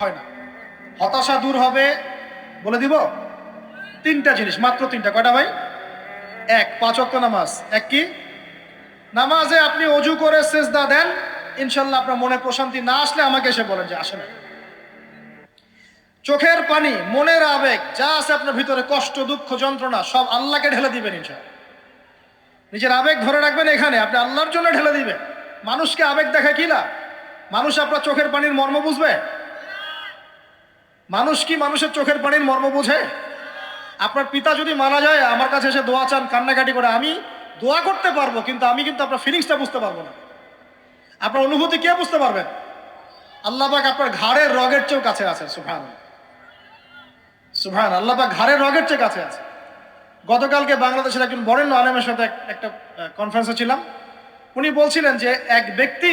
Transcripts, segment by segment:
হয় না। হতাশা দূর হবে, বলে দিব তিনটা জিনিস, মাত্র তিনটা। কয়টা ভাই? এক, 5 ওয়াক্ত নামাজ। এক কি? নামাজে আপনি অজু করে সেজদা দেন, ইনশাল্লাহ আপনার মনে প্রশান্তি না আসলে আমাকে এসে বলেন যে আসে না। চোখের পানি, মনের আবেগ যা আছে আপনার ভিতরে, কষ্ট, দুঃখ, যন্ত্রণা, সব আল্লাহকে ঢেলে দিবেন ইনশাল্লাহ। নিজের আবেগ ধরে রাখবেন এখানে, আপনি আল্লাহর জন্য ঢেলে দিবেন। মানুষকে আবেগ দেখা কি লাভ? মানুষ আপনার চোখের পানির মর্ম বুঝবে? মানুষ কি মানুষের চোখের পানির মর্ম বুঝে? আপনার পিতা যদি মারা যায়, আমার কাছে এসে দোয়া চান কান্নাকাটি করে, আমি দোয়া করতে পারবো, কিন্তু আমি কিন্তু আপনার ফিলিংসটা বুঝতে পারবো না। আপনার অনুভূতি কে বুঝতে পারবেন? আল্লাহ পাক আপনার ঘাড়ের রগের চেয়েও কাছে আছেন। সুবহান সুবহান, আল্লাহ পাক ঘাড়ের রগের চেয়ে কাছে আছে। গতকালকে বাংলাদেশের একজন বরেণ্য আলেমের সাথে একটা কনফারেন্সে ছিলাম। উনি বলছিলেন যে এক ব্যক্তি,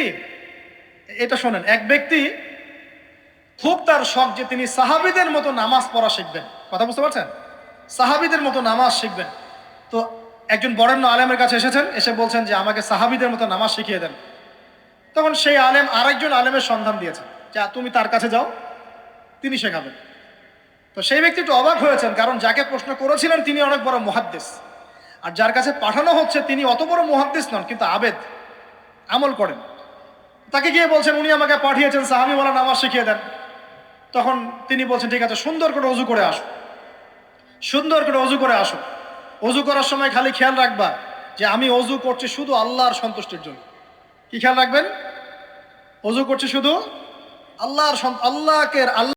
এটা শোনেন, এক ব্যক্তি খুব তার শখ যে তিনি সাহাবীদের মতো নামাজ পড়া শিখবেন। কথা বুঝতে পারছেন? সাহাবীদের মতো নামাজ শিখবেন। তো একজন বরেণ্য আলেমের কাছে এসেছেন, এসে বলছেন যে আমাকে সাহাবীদের মতো নামাজ শিখিয়ে দেন। তখন সেই আলেম আরেকজন আলেমের সন্ধান দিয়েছেন, যা তুমি তার কাছে যাও, তিনি শেখাবেন। তো সেই ব্যক্তি একটু অবাক হয়েছেন, কারণ যাকে প্রশ্ন করেছিলেন তিনি অনেক বড় মুহাদ্দিস, আর যার কাছে পাঠানো হচ্ছে তিনি অত বড় মুহাদ্দিস নন, কিন্তু আবেদ, আমল করেন। তাকে গিয়ে বলছেন উনি আমাকে পাঠিয়েছেন সাহাবী বলা নামাজ শিখিয়ে দেন। তখন তিনি বলছেন ঠিক আছে, সুন্দর করে অজু করে আসো, সুন্দর করে অজু করে আসো। অজু করার সময় খালি খেয়াল রাখবা যে আমি অজু করছি শুধু আল্লাহর সন্তুষ্টির জন্য। কি খেয়াল রাখবেন? অজু করছি শুধু আল্লাহকে